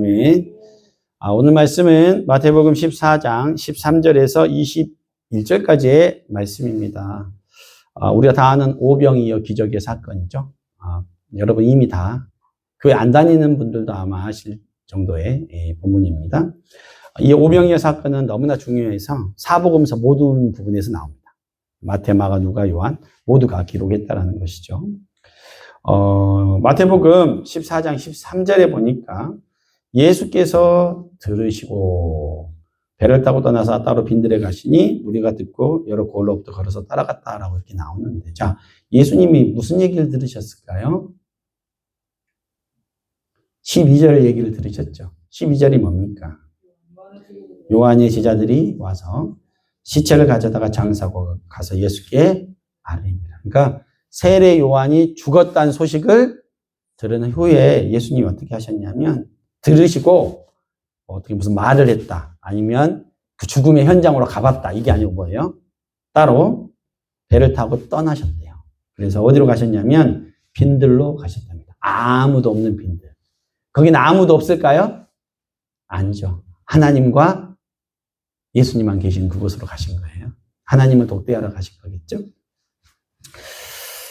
오늘 말씀은 마태복음 14장 13절에서 21절까지의 말씀입니다. 우리가 다 아는 오병이어 기적의 사건이죠. 여러분 이미 다 교회 안 다니는 분들도 아마 아실 정도의 본문입니다. 이 오병이어 사건은 너무나 중요해서 사복음서 모든 부분에서 나옵니다. 마태, 마가, 누가, 요한 모두가 기록했다라는 것이죠. 마태복음 14장 13절에 보니까 예수께서 들으시고 배를 타고 떠나서 따로 빈들에 가시니 무리가 듣고 여러 골로부터 걸어서 따라갔다라고 이렇게 나오는데, 자, 예수님이 무슨 얘기를 들으셨을까요? 12절 얘기를 들으셨죠. 12절이 뭡니까? 요한의 제자들이 와서 시체를 가져다가 장사고 가서 예수께 아뢰니라. 그러니까 세례 요한이 죽었다는 소식을 들은 후에 예수님이 어떻게 하셨냐면 들으시고 어떻게 무슨 말을 했다, 아니면 그 죽음의 현장으로 가봤다, 이게 아니고 뭐예요? 따로 배를 타고 떠나셨대요. 그래서 어디로 가셨냐면 빈들로 가셨답니다. 아무도 없는 빈들. 거기는 아무도 없을까요? 아니죠. 하나님과 예수님만 계신 그곳으로 가신 거예요. 하나님을 독대하러 가신 거겠죠?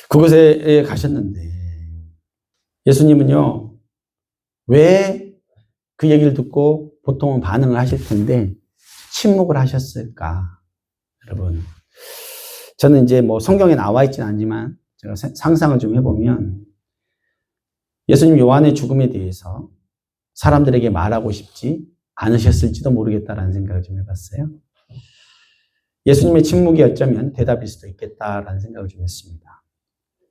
그곳에 가셨는데 예수님은요, 왜 그 얘기를 듣고 보통은 반응을 하실 텐데 침묵을 하셨을까? 여러분, 저는 이제 뭐 성경에 나와 있지는 않지만 제가 상상을 좀 해보면 예수님 요한의 죽음에 대해서 사람들에게 말하고 싶지 않으셨을지도 모르겠다라는 생각을 좀 해봤어요. 예수님의 침묵이 어쩌면 대답일 수도 있겠다라는 생각을 좀 했습니다.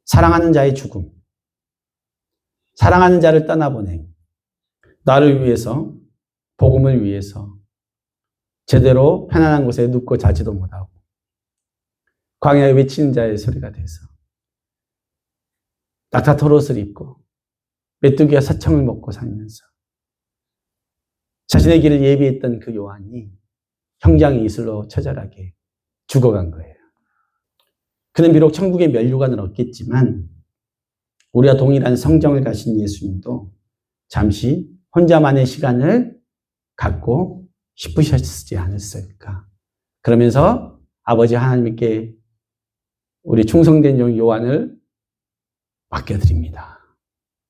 사랑하는 자의 죽음, 사랑하는 자를 떠나보냄, 나를 위해서, 복음을 위해서 제대로 편안한 곳에 눕고 자지도 못하고 광야에 외치는 자의 소리가 돼서 낙타토롯을 입고 메뚜기와 사청을 먹고 살면서 자신의 길을 예비했던 그 요한이 형장의 이슬로 처절하게 죽어간 거예요. 그는 비록 천국의 면류관을 얻겠지만 우리와 동일한 성정을 가신 예수님도 잠시 혼자만의 시간을 갖고 싶으셨지 않았을까. 그러면서 아버지 하나님께 우리 충성된 종 요한을 맡겨드립니다.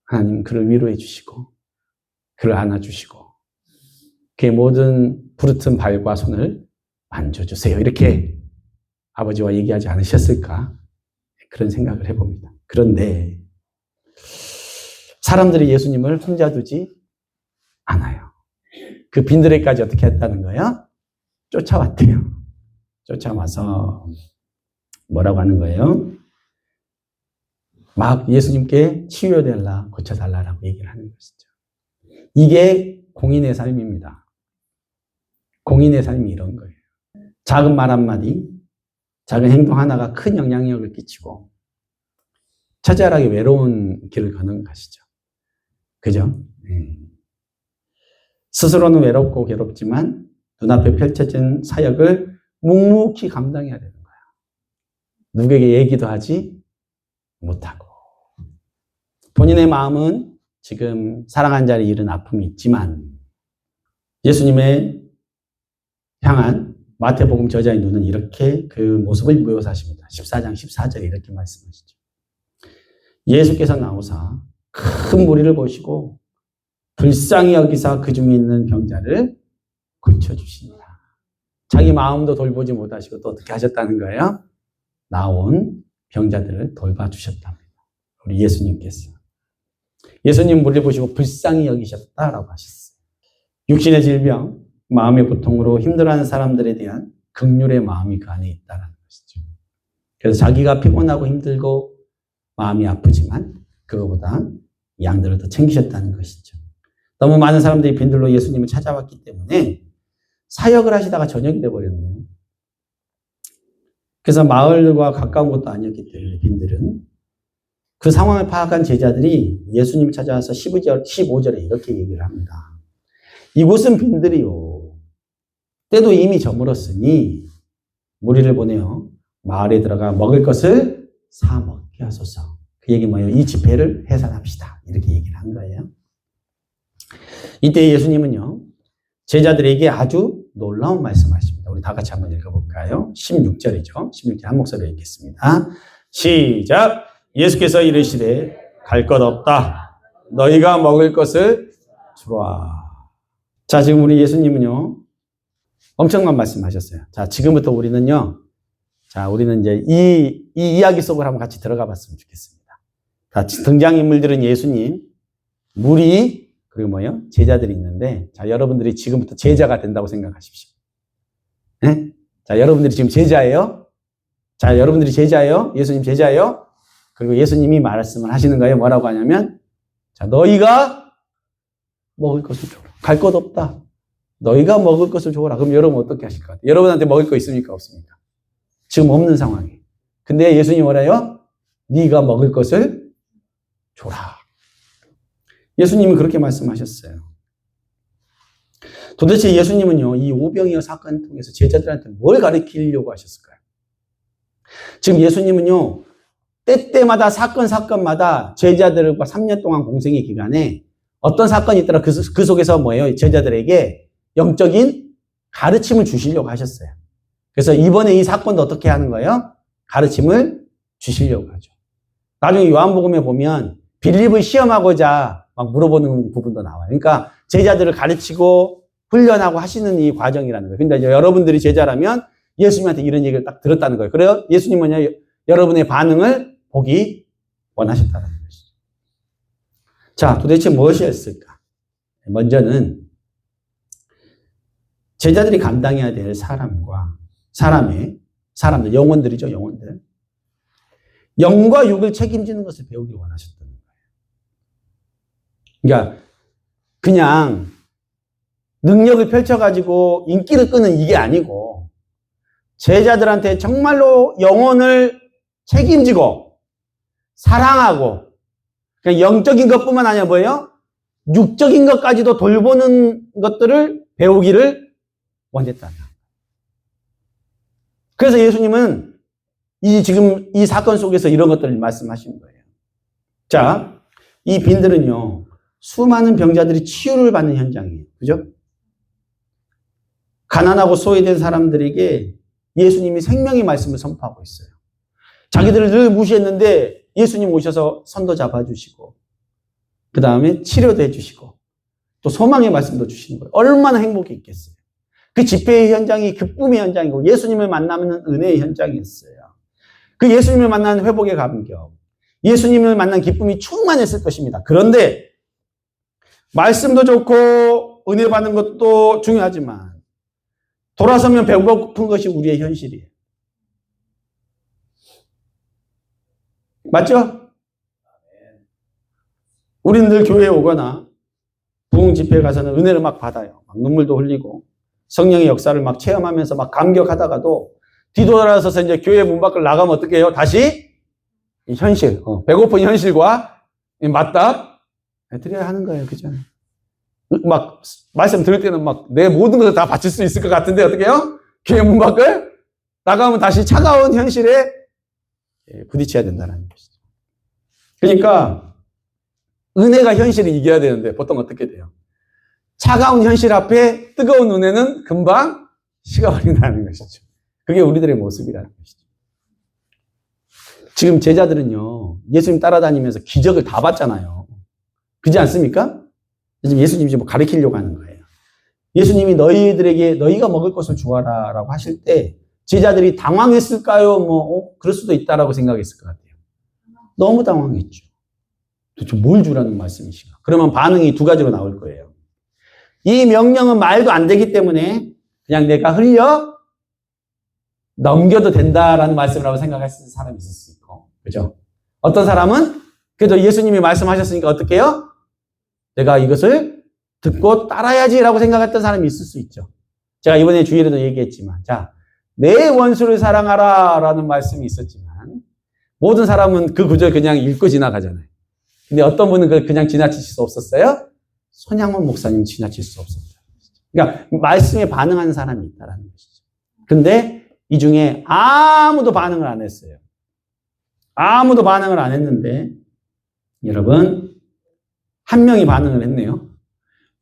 하나님 그를 위로해 주시고 그를 안아주시고 그의 모든 부르튼 발과 손을 만져주세요. 이렇게 아버지와 얘기하지 않으셨을까? 그런 생각을 해봅니다. 그런데 사람들이 예수님을 혼자 두지 않아요. 그 빈들에까지 어떻게 했다는 거예요? 쫓아왔대요. 쫓아와서 뭐라고 하는 거예요? 막 예수님께 치유해달라, 고쳐달라라고 얘기를 하는 것이죠. 이게 공인의 삶입니다. 공인의 삶이 이런 거예요. 작은 말 한마디, 작은 행동 하나가 큰 영향력을 끼치고 처절하게 외로운 길을 걷는 것이죠. 그죠? 스스로는 외롭고 괴롭지만 눈앞에 펼쳐진 사역을 묵묵히 감당해야 되는 거야. 누구에게 얘기도 하지 못하고. 본인의 마음은 지금 사랑하는 자를 잃은 아픔이 있지만 예수님의 향한 마태복음 저자의 눈은 이렇게 그 모습을 묘사하십니다. 14장 14절에 이렇게 말씀하시죠. 예수께서 나오사 큰 무리를 보시고 불쌍히 여기사 그 중에 있는 병자를 고쳐주신다. 자기 마음도 돌보지 못하시고 또 어떻게 하셨다는 거예요? 나온 병자들을 돌봐주셨답니다. 우리 예수님께서. 예수님 무리를 보시고 불쌍히 여기셨다라고 하셨어요. 육신의 질병, 마음의 고통으로 힘들어하는 사람들에 대한 긍휼의 마음이 그 안에 있다는 것이죠. 그래서 자기가 피곤하고 힘들고 마음이 아프지만 그거보다 양들을 더 챙기셨다는 것이죠. 너무 많은 사람들이 빈들로 예수님을 찾아왔기 때문에 사역을 하시다가 저녁이 돼버렸네요. 그래서 마을과 가까운 곳도 아니었기 때문에 빈들은 그 상황을 파악한 제자들이 예수님을 찾아와서 15절에 이렇게 얘기를 합니다. 이곳은 빈들이요. 때도 이미 저물었으니 무리를 보내어 마을에 들어가 먹을 것을 사 먹게 하소서. 그 얘기 뭐예요? 이 집회를 해산합시다. 이렇게 얘기를 한 거예요. 이때 예수님은요, 제자들에게 아주 놀라운 말씀하십니다. 우리 다 같이 한번 읽어볼까요? 16절이죠. 16절 한 목소리로 읽겠습니다. 시작! 예수께서 이르시되 갈 것 없다. 너희가 먹을 것을 주라. 자, 지금 우리 예수님은요, 엄청난 말씀하셨어요. 자, 지금부터 우리는요, 우리는 이제 이 이야기 속으로 한번 같이 들어가 봤으면 좋겠습니다. 자, 등장인물들은 예수님, 무리, 그리고 뭐요? 제자들이 있는데, 자, 여러분들이 지금부터 제자가 된다고 생각하십시오. 네? 자, 여러분들이 지금 제자예요? 자, 여러분들이 제자예요? 예수님 제자예요? 그리고 예수님이 말씀을 하시는 거예요. 뭐라고 하냐면, 자, 너희가 먹을 것을 줘라. 갈 것 없다. 너희가 먹을 것을 줘라. 그럼 여러분 어떻게 하실 것 같아요? 여러분한테 먹을 거 있습니까? 없습니까? 지금 없는 상황이에요. 근데 예수님이 뭐래요? 네가 먹을 것을 줘라. 예수님은 그렇게 말씀하셨어요. 도대체 예수님은요, 이 오병이어 사건을 통해서 제자들한테 뭘 가르치려고 하셨을까요? 지금 예수님은요, 때때마다 사건마다 제자들과 3년 동안 공생의 기간에 어떤 사건이 있더라 그 속에서 뭐예요? 제자들에게 영적인 가르침을 주시려고 하셨어요. 그래서 이번에 이 사건도 어떻게 하는 거예요? 가르침을 주시려고 하죠. 나중에 요한복음에 보면 빌립을 시험하고자 막 물어보는 부분도 나와요. 그러니까 제자들을 가르치고 훈련하고 하시는 이 과정이라는 거예요. 근데 여러분들이 제자라면 예수님한테 이런 얘기를 딱 들었다는 거예요. 그래요? 예수님은 여러분의 반응을 보기 원하셨다는 것이죠. 자, 도대체 무엇이었을까? 먼저는 제자들이 감당해야 될 사람들, 영혼들이죠, 영혼들. 영과 육을 책임지는 것을 배우길 원하셨다는 거예요. 그러니까 그냥 능력을 펼쳐가지고 인기를 끄는 이게 아니고 제자들한테 정말로 영혼을 책임지고 사랑하고 그냥 영적인 것뿐만 아니라 뭐예요? 육적인 것까지도 돌보는 것들을 배우기를 원했다는 거예요. 그래서 예수님은 지금 이 사건 속에서 이런 것들을 말씀하신 거예요. 자, 이 빈들은요, 수많은 병자들이 치유를 받는 현장이에요. 그죠? 가난하고 소외된 사람들에게 예수님이 생명의 말씀을 선포하고 있어요. 자기들을 늘 무시했는데 예수님 오셔서 손도 잡아주시고, 그 다음에 치료도 해주시고, 또 소망의 말씀도 주시는 거예요. 얼마나 행복이 있겠어요. 그 집회의 현장이 기쁨의 현장이고 예수님을 만나는 은혜의 현장이었어요. 그 예수님을 만난 회복의 감격, 예수님을 만난 기쁨이 충만했을 것입니다. 그런데 말씀도 좋고 은혜 받는 것도 중요하지만 돌아서면 배고픈 것이 우리의 현실이에요. 맞죠? 우리는 늘 교회에 오거나 부흥 집회에 가서는 은혜를 막 받아요. 막 눈물도 흘리고 성령의 역사를 막 체험하면서 막 감격하다가도 뒤돌아서서 이제 교회 문 밖을 나가면 어떻게 해요? 다시 현실, 배고픈 현실과 맞닥 드려야 하는 거예요. 그죠? 막 말씀 들을 때는 막 내 모든 것을 다 바칠 수 있을 것 같은데 어떻게 해요? 교회 문 밖을 나가면 다시 차가운 현실에 부딪혀야 된다는 것이죠. 그러니까 은혜가 현실을 이겨야 되는데 보통 어떻게 돼요? 차가운 현실 앞에 뜨거운 은혜는 금방 식어버린다는 것이죠. 그게 우리들의 모습이라는 것이죠. 지금 제자들은요, 예수님 따라다니면서 기적을 다 봤잖아요. 그렇지 않습니까? 지금 예수님이 뭐 가르치려고 하는 거예요. 예수님이 너희들에게 너희가 먹을 것을 주어라 라고 하실 때 제자들이 당황했을까요? 그럴 수도 있다라고 생각했을 것 같아요. 너무 당황했죠. 도대체 뭘 주라는 말씀이신가? 그러면 반응이 두 가지로 나올 거예요. 이 명령은 말도 안 되기 때문에 그냥 내가 흘려 넘겨도 된다라는 말씀이라고 생각했을 사람이 있을 수 있고, 그죠? 어떤 사람은 그래도 예수님이 말씀하셨으니까 어떻게 해요? 내가 이것을 듣고 따라야지라고 생각했던 사람이 있을 수 있죠. 제가 이번에 주일에도 얘기했지만, 자, 내 원수를 사랑하라 라는 말씀이 있었지만, 모든 사람은 그 구절 그냥 읽고 지나가잖아요. 근데 어떤 분은 그걸 그냥 지나칠 수 없었어요? 손양원 목사님 지나칠 수 없었어요. 그러니까 말씀에 반응하는 사람이 있다는 것이죠. 근데 이 중에 아무도 반응을 안 했어요. 아무도 반응을 안 했는데 여러분 한 명이 반응을 했네요.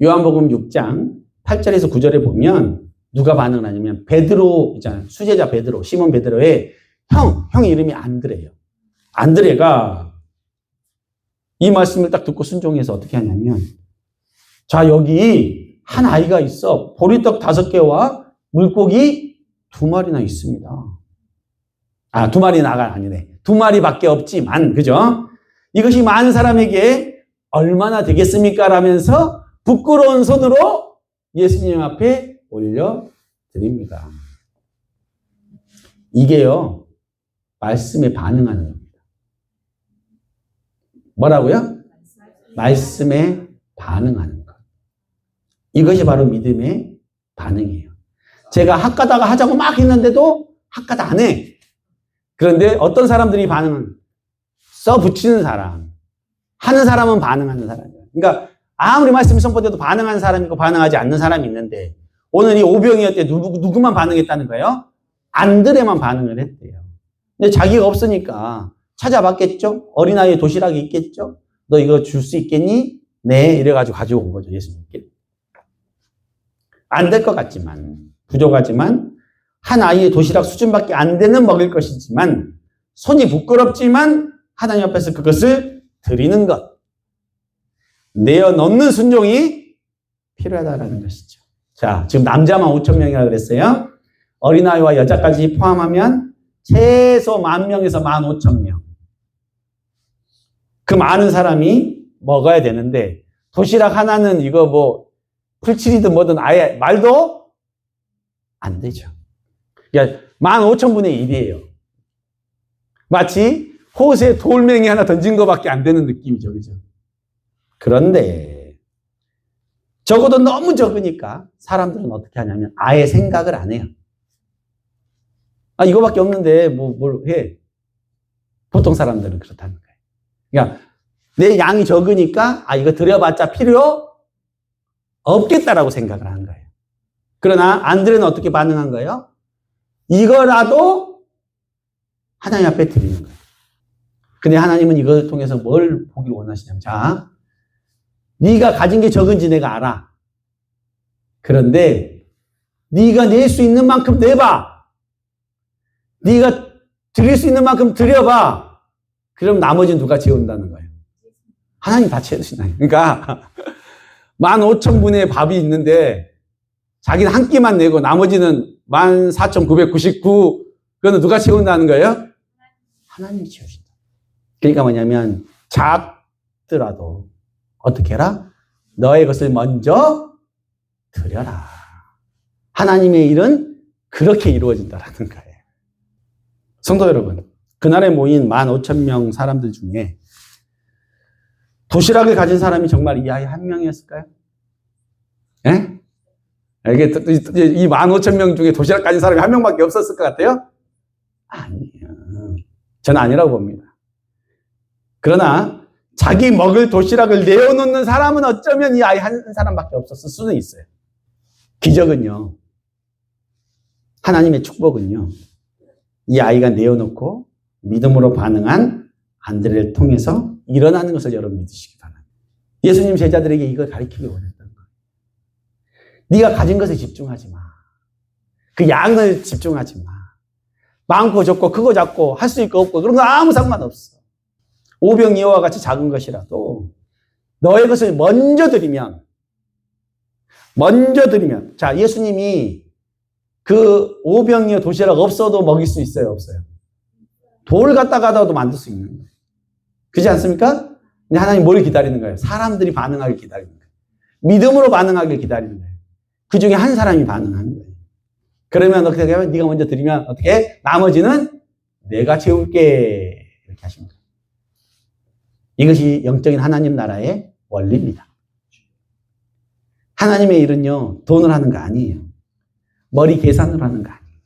요한복음 6장 8절에서 9절에 보면 누가 반응을 하냐면 베드로 있잖아요. 수제자 베드로, 시몬 베드로의 형 이름이 안드레예요. 안드레가 이 말씀을 딱 듣고 순종해서 어떻게 하냐면 자, 여기 한 아이가 있어. 보리떡 5개와 물고기 2마리나 있습니다. 아, 2마리나가 아니네. 2마리밖에 없지만, 그죠? 이것이 많은 사람에게 얼마나 되겠습니까? 라면서 부끄러운 손으로 예수님 앞에 올려드립니다. 이게요, 말씀에 반응하는 겁니다. 뭐라고요? 말씀에 반응하는 것. 이것이 바로 믿음의 반응이에요. 제가 학가다가 하자고 막 했는데도 학가다 안 해. 그런데 어떤 사람들이 반응은 써붙이는 사람, 하는 사람은 반응하는 사람이에요. 그러니까 아무리 말씀이 선포돼도 반응하는 사람이 있고 반응하지 않는 사람이 있는데 오늘 이 오병이어때 누구만 반응했다는 거예요? 안드레만 반응을 했대요. 근데 자기가 없으니까 찾아봤겠죠? 어린아이의 도시락이 있겠죠? 너 이거 줄 수 있겠니? 네. 이래가지고 가지고 온 거죠. 예수님께. 안 될 것 같지만, 부족하지만, 한 아이의 도시락 수준밖에 안 되는 먹을 것이지만, 손이 부끄럽지만, 하나님 앞에서 그것을 드리는 것. 내어 넣는 순종이 필요하다는 것이죠. 자, 지금 남자만 5,000명이라고 그랬어요. 어린아이와 여자까지 포함하면 최소 10,000명에서 15,000명. 그 많은 사람이 먹어야 되는데 도시락 하나는 이거 뭐 풀칠이든 뭐든 아예 말도 안 되죠. 그러니까 15,000분의 1이에요. 마치 호수에 돌멩이 하나 던진 것밖에 안 되는 느낌이죠. 그죠? 그런데 적어도 너무 적으니까 사람들은 어떻게 하냐면 아예 생각을 안 해요. 아, 이거밖에 없는데 뭘 해. 보통 사람들은 그렇다는 거예요. 그러니까 내 양이 적으니까 아, 이거 드려봤자 필요 없겠다라고 생각을 한 거예요. 그러나 안드레는 어떻게 반응한 거예요? 이거라도 하나님 앞에 드리는 거예요. 근데 하나님은 이걸 통해서 뭘 보길 원하시냐면 자, 네가 가진 게 적은지 내가 알아. 그런데 네가 낼 수 있는 만큼 내봐. 네가 드릴 수 있는 만큼 드려봐. 그럼 나머지는 누가 채운다는 거예요? 하나님 다 채우시나요? 그러니까 15,000분의 밥이 있는데 자기는 한 끼만 내고 나머지는 14,999 그거는 누가 채운다는 거예요? 하나님이 채우신다. 그러니까 뭐냐면 작더라도 어떻게 해라? 너의 것을 먼저 드려라. 하나님의 일은 그렇게 이루어진다라는 거예요. 성도 여러분, 그날에 모인 15,000명 사람들 중에 도시락을 가진 사람이 정말 이 아이 한 명이었을까요? 예? 이게 이 15,000명 중에 도시락 가진 사람이 한 명밖에 없었을 것 같아요? 아니에요. 저는 아니라고 봅니다. 그러나 자기 먹을 도시락을 내어놓는 사람은 어쩌면 이 아이 한 사람밖에 없었을 수는 있어요. 기적은요, 하나님의 축복은요, 이 아이가 내어놓고 믿음으로 반응한 안드레를 통해서 일어나는 것을 여러분 믿으시기 바랍니다. 예수님 제자들에게 이걸 가르치기 원했던 거예요. 네가 가진 것에 집중하지 마. 그 양을 집중하지 마. 많고 적고 크고 작고 할 수 있고 없고 그런 거 아무 상관없어. 오병이어와 같이 작은 것이라도 너의 것을 먼저 드리면 자, 예수님이 그 오병이어 도시락 없어도 먹일 수 있어요, 없어요? 돌 갖다가도 만들 수 있는 거예요. 그렇지 않습니까? 근데 하나님 뭘 기다리는 거예요? 사람들이 반응하길 기다리는 거예요. 믿음으로 반응하길 기다리는 거예요. 그 중에 한 사람이 반응하는 거예요. 그러면 어떻게 하면 네가 먼저 드리면 어떻게 해? 나머지는 내가 채울게. 이렇게 하십니다. 이것이 영적인 하나님 나라의 원리입니다. 하나님의 일은요, 돈을 하는 거 아니에요. 머리 계산으로 하는 거 아니에요.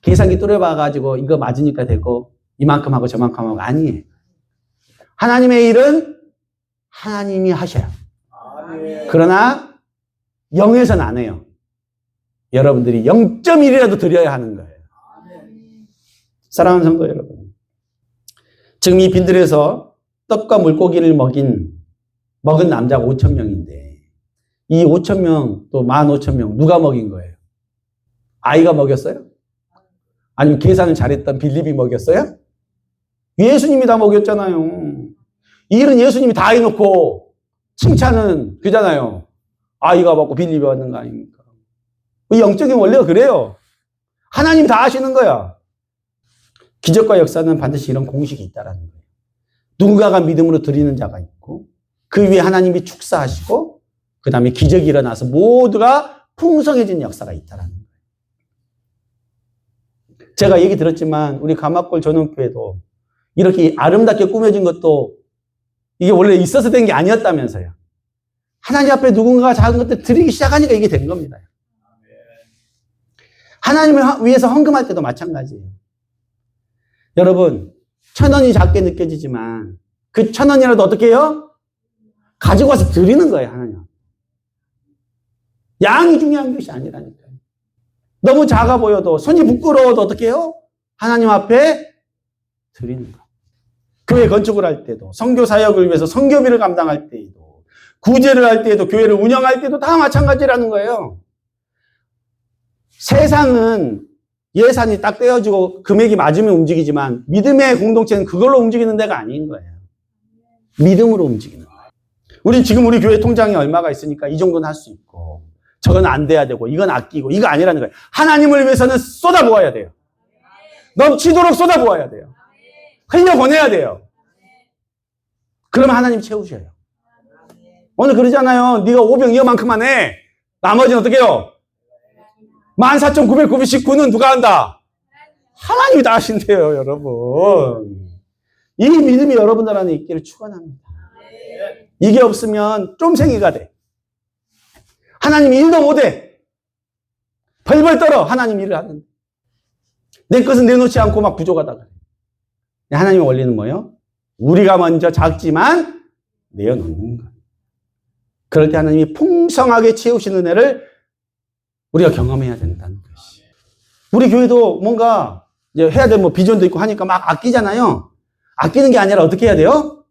계산기 뚫어봐가지고 이거 맞으니까 되고 이만큼 하고 저만큼 하고 아니에요. 하나님의 일은 하나님이 하셔요. 그러나 영에서는 안 해요. 여러분들이 0.1이라도 드려야 하는 거예요. 사랑하는 성도 여러분, 지금 이 빈들에서 떡과 물고기를 먹은 남자가 5,000명인데 이 5천 명, 또 15,000명 누가 먹인 거예요? 아이가 먹였어요? 아니면 계산을 잘했던 빌립이 먹였어요? 예수님이 다 먹였잖아요. 이 일은 예수님이 다 해놓고 칭찬은 그잖아요. 아이가 받고 빌립이 받는 거 아닙니까? 영적인 원리가 그래요. 하나님이 다 하시는 거야. 기적과 역사는 반드시 이런 공식이 있다라는 거예요. 누군가가 믿음으로 드리는 자가 있고 그 위에 하나님이 축사하시고 그 다음에 기적이 일어나서 모두가 풍성해진 역사가 있다라는 거예요. 제가 얘기 들었지만 우리 가마골 전원교회도 이렇게 아름답게 꾸며진 것도 이게 원래 있어서 된 게 아니었다면서요. 하나님 앞에 누군가가 작은 것들 드리기 시작하니까 이게 된 겁니다. 하나님을 위해서 헌금할 때도 마찬가지예요. 여러분, 1,000원이 작게 느껴지지만 그 1,000원이라도 어떻게 해요? 가지고 와서 드리는 거예요, 하나님. 양이 중요한 것이 아니라니까요. 너무 작아 보여도 손이 부끄러워도 어떻게 해요? 하나님 앞에 드리는 거. 교회 건축을 할 때도 선교 사역을 위해서 선교비를 감당할 때에도 구제를 할 때에도 교회를 운영할 때도 다 마찬가지라는 거예요. 세상은 예산이 딱 떼어지고 금액이 맞으면 움직이지만 믿음의 공동체는 그걸로 움직이는 데가 아닌 거예요. 믿음으로 움직이는 거예요. 우리 지금 우리 교회 통장에 얼마가 있으니까 이 정도는 할 수 있고 저건 안 돼야 되고 이건 아끼고 이거 아니라는 거예요. 하나님을 위해서는 쏟아부어야 돼요. 넘치도록 쏟아부어야 돼요. 흘려보내야 돼요. 그러면 하나님 채우셔요. 오늘 그러잖아요. 네가 오병 이어만큼만 해. 나머지는 어떻게 해요? 14,999는 누가 한다? 하나님이 다 하신대요, 여러분. 이 믿음이 여러분들 안에 있기를 축원합니다. 이게 없으면 쫌생이가 돼. 하나님 일도 못해. 벌벌 떨어. 하나님 일을 하는데. 내 것은 내놓지 않고 막 부족하다 그래. 하나님의 원리는 뭐예요? 우리가 먼저 작지만 내어놓는 거예요. 그럴 때 하나님이 풍성하게 채우시는 은혜를 우리가 경험해야 된다는 것이. 우리 교회도 뭔가 이제 해야 될 뭐 비전도 있고 하니까 막 아끼잖아요. 아끼는 게 아니라 어떻게 해야 돼요?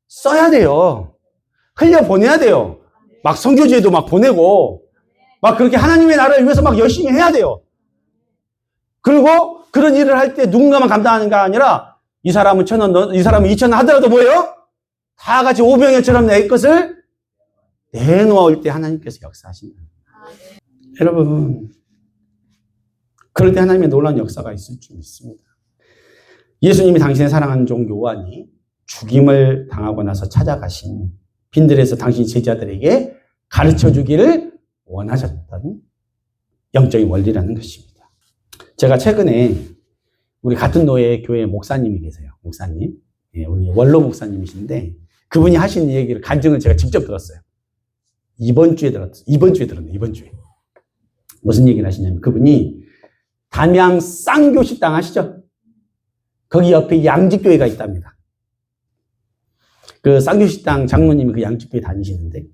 써야 돼요. 흘려보내야 돼요. 막 선교지에도 막 보내고 막 그렇게 하나님의 나라를 위해서 막 열심히 해야 돼요. 그리고 그런 일을 할 때 누군가만 감당하는 게 아니라 이 사람은 1,000원, 이 사람은 2,000원 하더라도 뭐예요? 다 같이 오병이어처럼 내 것을 내놓을 때 하나님께서 역사하신다. 여러분, 그럴 때 하나님의 놀라운 역사가 있을 줄 믿습니다. 예수님이 당신의 사랑하는 종 요한이 죽임을 당하고 나서 찾아가신 빈들에서 당신 제자들에게 가르쳐 주기를 원하셨던 영적인 원리라는 것입니다. 제가 최근에 우리 같은 노예 교회 목사님이 계세요. 목사님. 예, 우리 원로 목사님이신데 그분이 하신 얘기를 간증을 제가 직접 들었어요. 이번 주에 들었네. 무슨 얘기를 하시냐면 그분이 담양 쌍교식당 아시죠? 거기 옆에 양지교회가 있답니다. 그 쌍교식당 장로님이 그 양지교회 다니시는데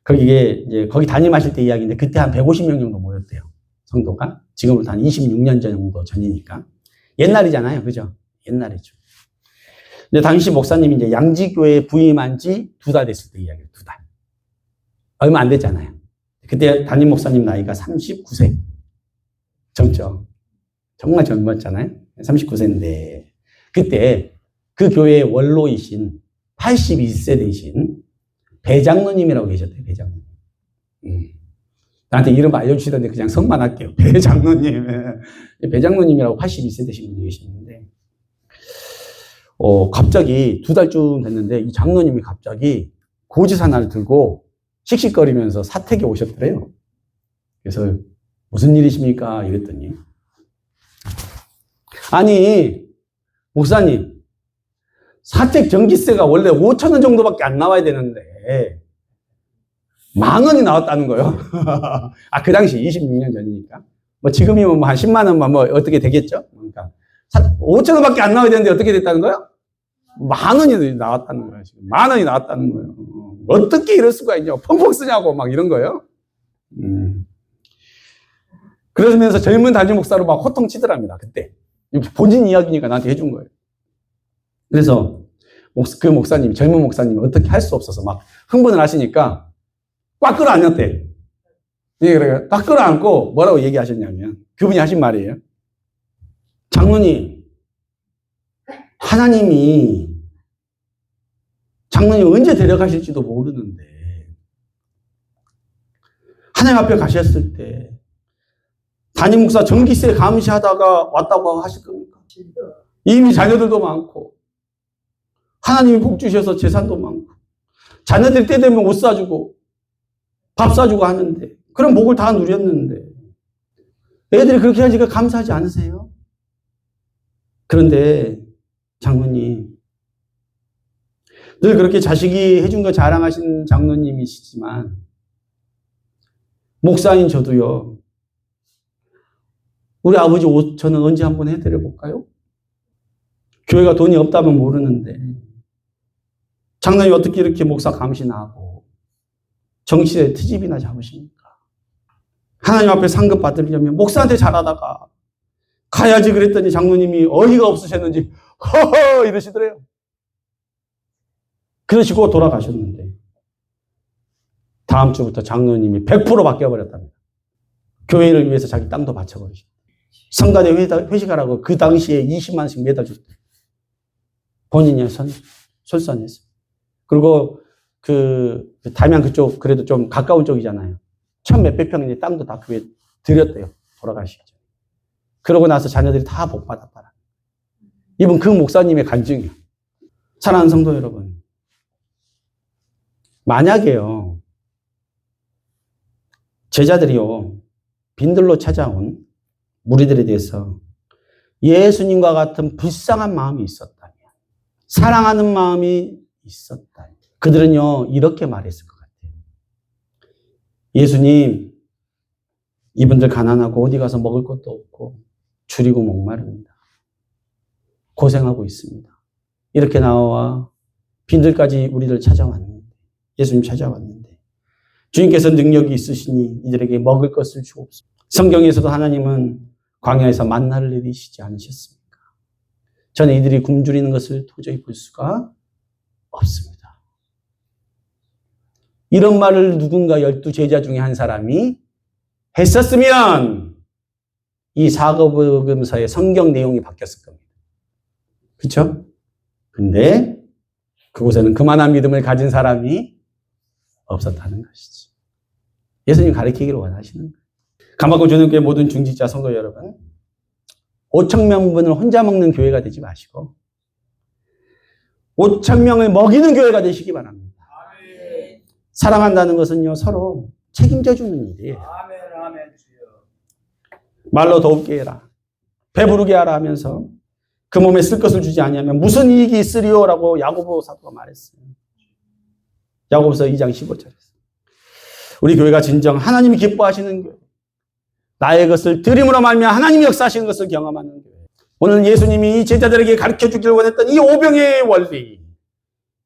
거기 담임하실 때 이야기인데 그때 한 150명 정도 모였대요. 성도가. 지금부터 한 26년 정도 전이니까. 옛날이잖아요. 그죠? 옛날이죠. 근데 당시 목사님이 이제 양지교회에 부임한 지 2달 됐을 때 이야기예요. 2달. 얼마 안 됐잖아요. 그때 담임 목사님 나이가 39세. 젊죠. 정말 젊었잖아요. 39세인데 그때 그 교회의 원로이신 82세 되신 배장로님이라고 계셨대요. 배장로님. 나한테 이름 알려주시던데 그냥 성만 할게요. 배장로님. 배장로님이라고 82세 되신 분이 계시는데 갑자기 2달쯤 됐는데 이 장로님이 갑자기 고지서 하나를 들고 씩씩거리면서 사택에 오셨더래요. 그래서 무슨 일이십니까? 이랬더니 아니 목사님 사택 전기세가 원래 5,000원 정도밖에 안 나와야 되는데 10,000원이 나왔다는 거예요. 아, 그 당시 26년 전이니까. 뭐 지금이면 뭐 한 10만 원만 뭐 어떻게 되겠죠? 그러니까 5,000원밖에 안 나와야 되는데 어떻게 됐다는 거예요? 10,000원이 나왔다는 거예요. 지금 10,000원이 나왔다는 거예요. 어떻게 이럴 수가 있냐? 펑펑 쓰냐고 막 이런 거예요. 그러면서 젊은 담임 목사로 막 호통치더랍니다. 그때 본인 이야기니까 나한테 해준 거예요. 그래서 그 목사님, 젊은 목사님이 어떻게 할 수 없어서 막 흥분을 하시니까 꽉 끌어안았대. 예, 그래. 꽉 끌어안고 뭐라고 얘기하셨냐면, 그분이 하신 말이에요. 장로님, 하나님이 장로님 언제 데려가실지도 모르는데, 하나님 앞에 가셨을 때, 담임 목사 전기세 감시하다가 왔다고 하실 겁니까? 이미 자녀들도 많고, 하나님이 복 주셔서 재산도 많고, 자녀들이 때 되면 옷 사주고, 밥 사주고 하는데, 그런 복을 다 누렸는데, 애들이 그렇게 하니까 감사하지 않으세요? 그런데, 장로님, 늘 그렇게 자식이 해준 거 자랑하신 장로님이시지만, 목사인 저도요, 우리 아버지 옷 저는 언제 한번 해드려 볼까요? 교회가 돈이 없다면 모르는데, 장로님 어떻게 이렇게 목사 감시나 하고, 정치에 트집이나 잡으십니까? 하나님 앞에 상급 받으려면 목사한테 잘하다가, 가야지 그랬더니 장로님이 어이가 없으셨는지, 허허! 이러시더래요. 그러시고 돌아가셨는데, 다음 주부터 장로님이 100% 바뀌어버렸답니다. 교회를 위해서 자기 땅도 바쳐버리셨다. 성가대 회식하라고 그 당시에 20만원씩 매달 줬대. 본인이 솔선했어요. 그리고 담양 그쪽, 그래도 좀 가까운 쪽이잖아요. 1000몇백 평의 땅도 다 교회에 드렸대요. 돌아가시죠. 그러고 나서 자녀들이 다 복받았더라. 이분 그 목사님의 간증이에요. 사랑하는 성도 여러분. 만약에요, 제자들이요, 빈들로 찾아온 무리들에 대해서 예수님과 같은 불쌍한 마음이 있었다면, 사랑하는 마음이 있었다면, 그들은요, 이렇게 말했을 것 같아요. 예수님, 이분들 가난하고 어디 가서 먹을 것도 없고 줄이고 목마릅니다. 고생하고 있습니다. 이렇게 나와 빈들까지 우리를 찾아왔는데, 예수님 찾아왔는데, 주님께서 능력이 있으시니 이들에게 먹을 것을 주옵소서. 성경에서도 하나님은 광야에서 만나를 내리시지 않으셨습니까? 저는 이들이 굶주리는 것을 도저히 볼 수가 없습니다. 이런 말을 누군가 12 제자 중에 한 사람이 했었으면 이 사도복음서의 성경 내용이 바뀌었을 겁니다. 그렇죠? 근데 그곳에는 그만한 믿음을 가진 사람이 없었다는 것이지. 예수님 가르치기를 원하시는 거예요. 감화고 주님교회 모든 중직자 성도 여러분, 5,000명분을 혼자 먹는 교회가 되지 마시고 5,000명을 먹이는 교회가 되시기 바랍니다. 아멘. 사랑한다는 것은요, 서로 책임져 주는 일이에요. 아멘, 아멘. 말로 더욱게 해라, 배부르게 하라 하면서 그 몸에 쓸 것을 주지 아니하면 무슨 이익이 있으리요라고 야고보 사도가 말했어요. 야고보서 2장 15절에서. 우리 교회가 진정 하나님이 기뻐하시는 교회, 나의 것을 드림으로 말미암아 하나님이 역사하시는 것을 경험하는 교회. 오늘 예수님이 이 제자들에게 가르쳐주기를 원했던 이 오병의 원리,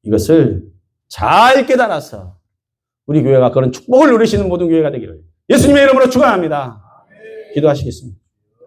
이것을 잘 깨달아서 우리 교회가 그런 축복을 누리시는 모든 교회가 되기를 예수님의 이름으로 축원합니다. 기도하시겠습니다.